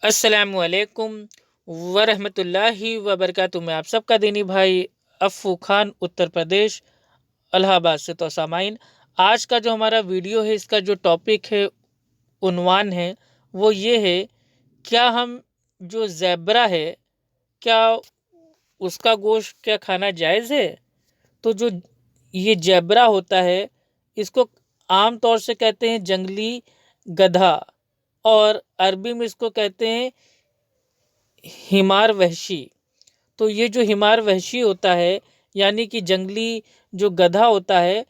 السلام علیکم ورحمۃ اللہ وبرکاتہ۔ میں آپ سب کا دینی بھائی افو خان اتر پردیش الہ آباد سے۔ تو سامعین، آج کا جو ہمارا ویڈیو ہے، اس کا جو ٹاپک ہے، عنوان ہے، وہ یہ ہے: کیا ہم جو زیبرا ہے، کیا اس کا گوشت کیا کھانا جائز ہے؟ تو جو یہ زیبرا ہوتا ہے، اس کو عام طور سے کہتے ہیں جنگلی گدھا، اور عربی میں اس کو کہتے ہیں ہمار وحشی۔ تو یہ جو ہمار وحشی ہوتا ہے، یعنی کہ جنگلی جو گدھا ہوتا ہے،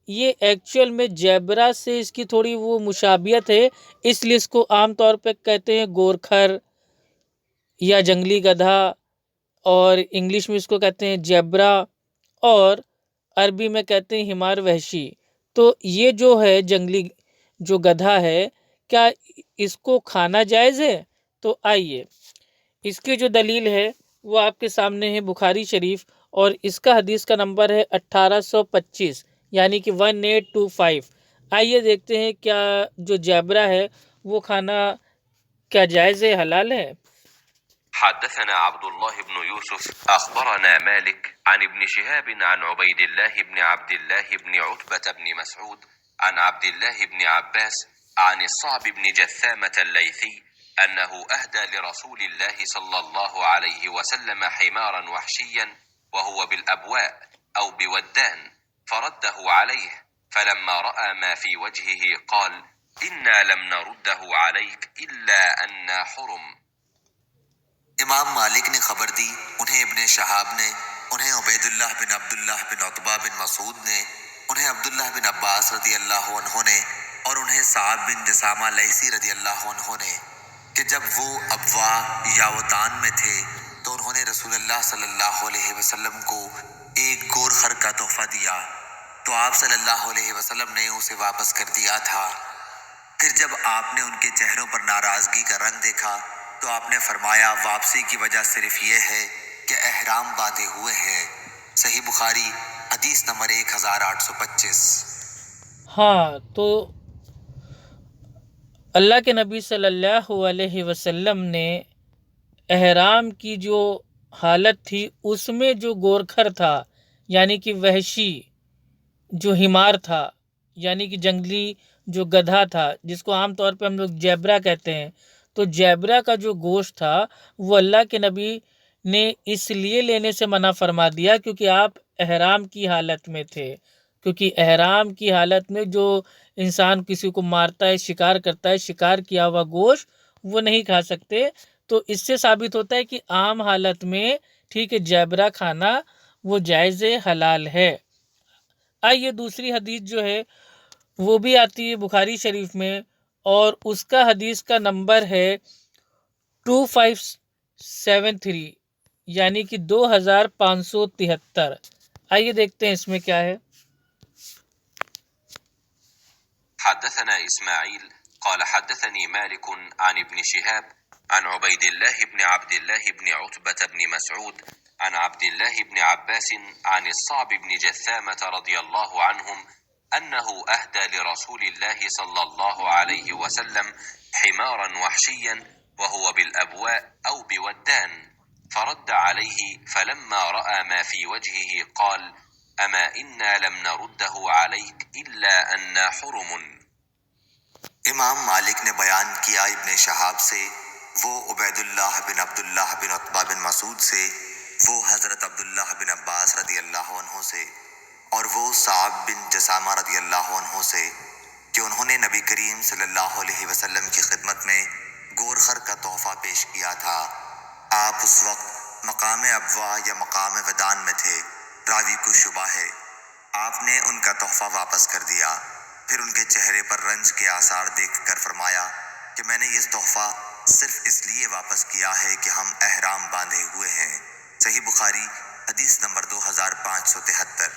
یہ ایکچوئل میں زیبرا سے اس کی تھوڑی وہ مشابہت ہے، اس لیے اس کو عام طور پہ کہتے ہیں گورکھر یا جنگلی گدھا، اور انگلش میں اس کو کہتے ہیں زیبرا، اور عربی میں کہتے ہیں ہمار وحشی۔ تو یہ جو ہے جنگلی جو گدھا ہے، کیا اس کو کھانا جائز ہے؟ تو آئیے، اس کی جو دلیل ہے وہ آپ کے سامنے ہے، بخاری شریف، اور اس کا حدیث کا نمبر ہے 1825، یعنی کہ 1825۔ آئیے دیکھتے ہیں کیا جو زیبرا ہے وہ کھانا کیا جائز ہے، حلال ہے۔ حدثنا عبد الله بن يوسف أخبرنا مالك عن ابن شهاب عن عبيد الله بن عبد الله بن عتبة بن مسعود عن عبد الله بن عباس عن الصعب بن جثامة الليثي أنه أهدى لرسول الله صلى الله عليه وسلم حمارا وحشيا وهو بالأبواء أو بودان فرده عليه، فلما رأى ما في وجهه قال: إنا لم نرده عليك إلا أن حرم۔ امام مالک نے خبر دی، انہیں ابن شہاب نے، انہیں عبید اللہ بن عبداللہ بن عتبہ بن مسعود نے، انہیں عبداللہ بن عباس رضی اللہ عنہ نے، اور انہیں صعب بن جثامہ لیثی رضی اللہ عنہ نے، کہ جب وہ ابوا یا وطان میں تھے تو انہوں نے رسول اللہ صلی اللہ علیہ وسلم کو ایک گور خر کا تحفہ دیا، تو آپ صلی اللہ علیہ وسلم نے اسے واپس کر دیا تھا۔ پھر جب آپ نے ان کے چہروں پر ناراضگی کا رنگ دیکھا تو آپ نے فرمایا، واپسی کی وجہ صرف یہ ہے کہ احرام باندھے ہوئے ہیں۔ صحیح بخاری حدیث نمبر 1825۔ ہاں، تو اللہ کے نبی صلی اللہ علیہ وسلم نے احرام کی جو حالت تھی، اس میں جو گورکھر تھا، یعنی کہ وحشی جو ہمار تھا، یعنی کہ جنگلی جو گدھا تھا، جس کو عام طور پہ ہم لوگ زیبرا کہتے ہیں، تو زیبرا کا جو گوشت تھا وہ اللہ کے نبی نے اس لیے لینے سے منع فرما دیا کیونکہ آپ احرام کی حالت میں تھے۔ کیونکہ احرام کی حالت میں جو انسان کسی کو مارتا ہے، شکار کرتا ہے، شکار کیا ہوا گوشت وہ نہیں کھا سکتے۔ تو اس سے ثابت ہوتا ہے کہ عام حالت میں ٹھیک ہے، زیبرا کھانا وہ جائز حلال ہے۔ آئیے دوسری حدیث جو ہے وہ بھی آتی ہے بخاری شریف میں، اور اس کا حدیث کا نمبر ہے 2573، یعنی کہ 2573۔ آئیے دیکھتے ہیں اس میں کیا ہے۔ حدثنا إسماعيل قال حدثني مالك عن ابن شهاب عن عبيد الله بن عبد الله بن عتبة بن مسعود عن عبد الله بن عباس عن الصعب بن جثامة رضي الله عنهم أنه أهدى لرسول الله صلى الله عليه وسلم حمارا وحشيا وهو بالأبواء أو بودان فرد عليه، فلما رأى ما في وجهه قال: أما إنا لم نرده عليك إلا أن حرم۔ امام مالک نے بیان کیا ابن شہاب سے، وہ عبید اللہ بن عبداللہ بن عتبہ بن مسعود سے، وہ حضرت عبداللہ بن عباس رضی اللہ عنہ سے، اور وہ صعب بن جثامہ رضی اللہ عنہ سے، کہ انہوں نے نبی کریم صلی اللہ علیہ وسلم کی خدمت میں گورخر کا تحفہ پیش کیا تھا۔ آپ اس وقت مقام ابوا یا مقام ودان میں تھے، راوی کو شبہ ہے۔ آپ نے ان کا تحفہ واپس کر دیا، پھر ان کے چہرے پر رنج کے آثار دیکھ کر فرمایا کہ میں نے یہ تحفہ صرف اس لیے واپس کیا ہے کہ ہم احرام باندھے ہوئے ہیں۔ صحیح بخاری حدیث نمبر 2573۔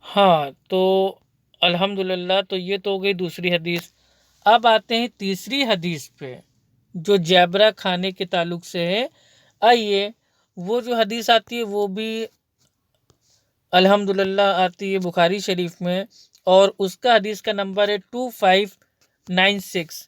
ہاں، تو الحمدللہ، تو یہ تو ہو گئی دوسری حدیث۔ اب آتے ہیں تیسری حدیث پہ جو زیبرا کھانے کے تعلق سے ہے۔ آئیے، وہ جو حدیث آتی ہے وہ بھی الحمدللہ آتی ہے بخاری شریف میں، اور اس کا حدیث کا نمبر ہے 2596،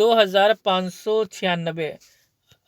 2596।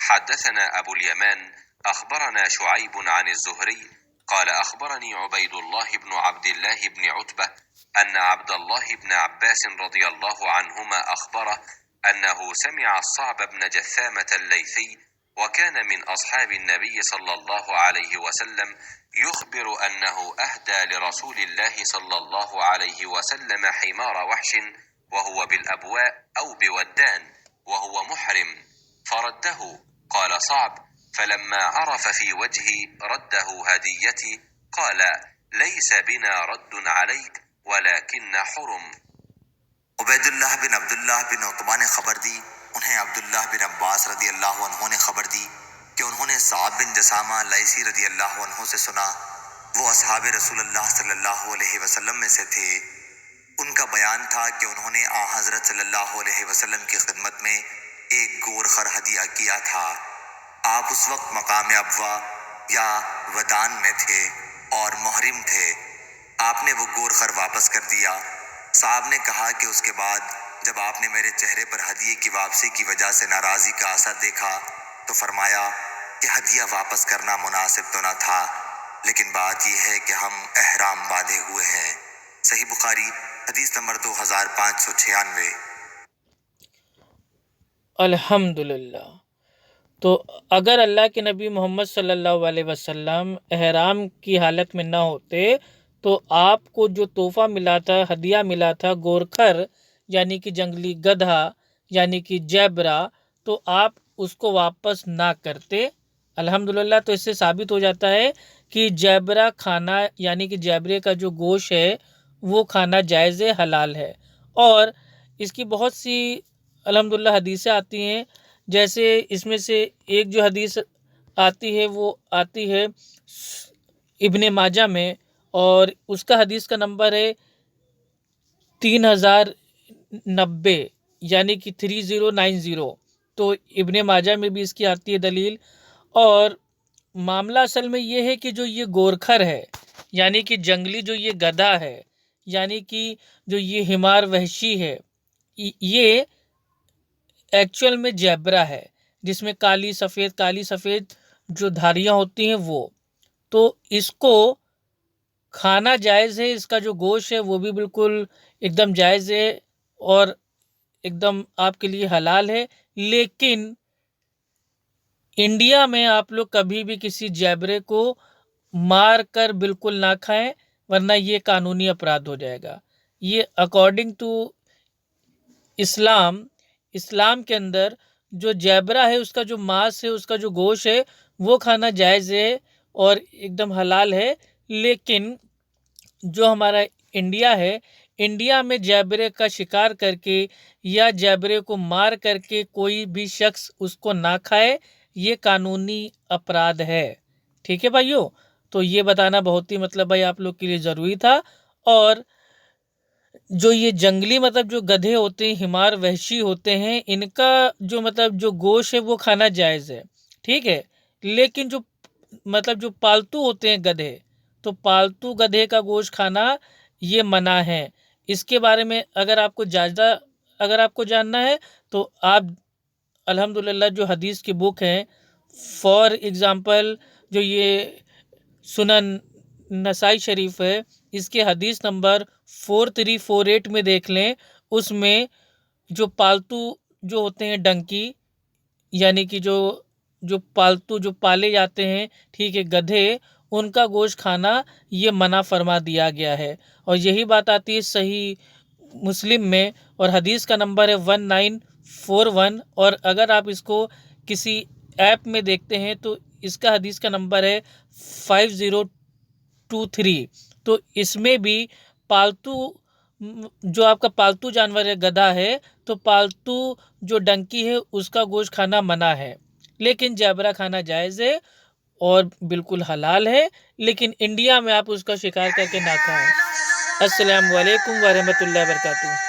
حدثنا أبو اليمان أخبرنا شعيب عن الزهري قال أخبرني عبيد الله بن عبد الله بن عتبة أن عبد الله بن عباس رضي الله عنهما أخبره أنه سمع الصعب بن جثامة الليثي وكان من أصحاب النبي صلى الله عليه وسلم يخبر أنه أهدى لرسول الله صلى الله عليه وسلم حمار وحش وهو بالأبواء أو بودان وهو محرم فرده. قال صعب فلما عرف في وجهي رده هديتي قال ليس بنا رد عليك ولكن حرم. عبیداللہ بن عبداللہ بن عتبہ نے خبر دی، انہیں عبداللہ بن عباس رضی اللہ عنہ نے خبر دی کہ انہوں نے صعب بن جسامہ لیثی رضی اللہ عنہ سے سنا، وہ اصحاب رسول اللہ صلی اللہ علیہ وسلم میں سے تھے۔ ان کا بیان تھا کہ انہوں نے آن حضرت صلی اللہ علیہ وسلم کی خدمت میں ایک گور خر ہدیہ کیا تھا۔ آپ اس وقت مقام ابوا یا ودان میں تھے اور محرم تھے۔ آپ نے وہ گور خر واپس کر دیا۔ صاحب نے کہا کہ اس کے بعد جب آپ نے میرے چہرے پر ہدیے کی واپسی کی وجہ سے ناراضی کا اثر دیکھا تو فرمایا کہ ہدیہ واپس کرنا مناسب تو نہ تھا، لیکن بات یہ ہے کہ ہم احرام باندھے ہوئے ہیں۔ صحیح بخاری حدیث نمبر 2596۔ الحمدللہ۔ تو اگر اللہ کے نبی محمد صلی اللہ علیہ وسلم احرام کی حالت میں نہ ہوتے تو آپ کو جو تحفہ ملا تھا، ہدیہ ملا تھا گورکھر یعنی کہ جنگلی گدھا یعنی کہ جیبرا، تو آپ اس کو واپس نہ کرتے۔ الحمدللہ۔ تو اس سے ثابت ہو جاتا ہے کہ جیبرا کھانا یعنی کہ جیبرے کا جو گوشت ہے وہ کھانا جائز حلال ہے۔ اور اس کی بہت سی الحمدللہ حدیثیں آتی ہیں، جیسے اس میں سے ایک جو حدیث آتی ہے وہ آتی ہے ابن ماجہ میں، اور اس کا حدیث کا نمبر ہے 3090 یعنی کہ 3090۔ تو ابن ماجہ میں بھی اس کی آتی ہے دلیل۔ اور معاملہ اصل میں یہ ہے کہ جو یہ گورکھر ہے یعنی کہ جنگلی جو یہ گدھا ہے یعنی کہ جو یہ حمار وحشی ہے، یہ ایکچول میں جیبرا ہے، جس میں کالی سفید جو دھاریاں ہوتی ہیں وہ، تو اس کو کھانا جائز ہے۔ اس کا جو گوشت ہے وہ بھی بالکل ایک دم جائز ہے اور ایک دم آپ کے لیے حلال ہے۔ لیکن انڈیا میں آپ لوگ کبھی بھی کسی جیبرے کو مار کر بالکل نہ کھائیں، ورنہ یہ قانونی اپرادھ ہو جائے گا۔ یہ اکارڈنگ ٹو اسلام کے اندر جو جیبرا ہے اس کا جو ماس ہے، اس کا جو گوشت ہے وہ کھانا جائز ہے اور ایک دم حلال ہے۔ لیکن جو ہمارا انڈیا ہے، انڈیا میں جیبرے کا شکار کر کے یا جیبرے کو مار کر کے کوئی بھی شخص اس کو نہ کھائے، یہ قانونی اپرادھ ہے۔ ٹھیک ہے بھائیو؟ تو یہ بتانا بہت ہی بھائی آپ لوگ کے لیے ضروری تھا۔ اور جو یہ جنگلی جو گدھے ہوتے ہیں، حمار وحشی ہوتے ہیں، ان کا جو جو گوشت ہے وہ کھانا جائز ہے، ٹھیک ہے۔ لیکن جو پالتو ہوتے ہیں گدھے، تو پالتو گدھے کا گوشت کھانا یہ منع ہے۔ اس کے بارے میں اگر آپ کو جاننا ہے تو آپ الحمدللہ جو حدیث کی بک ہیں، فار ایگزامپل جو یہ سنن نسائی شریف ہے، اس کے حدیث نمبر 4348 میں دیکھ لیں۔ اس میں جو پالتو جو ہوتے ہیں ڈنکی یعنی کہ جو پالتو جو پالے جاتے ہیں، ٹھیک ہے، گدھے، ان کا گوشت کھانا یہ منع فرما دیا گیا ہے۔ اور یہی بات آتی ہے صحیح مسلم میں، اور حدیث کا نمبر ہے 1941۔ اور اگر آپ اس کو کسی ایپ میں دیکھتے ہیں تو اس کا حدیث کا نمبر ہے 5023۔ تو اس میں بھی پالتو جو آپ کا پالتو جانور ہے، گدھا ہے، تو پالتو جو ڈنکی ہے اس کا گوشت کھانا منع ہے، لیکن جیبرا کھانا جائز ہے اور بالکل حلال ہے۔ لیکن انڈیا میں آپ اس کا شکار کر کے نہ کھائیں۔ السلام علیکم ورحمۃ اللہ وبرکاتہ۔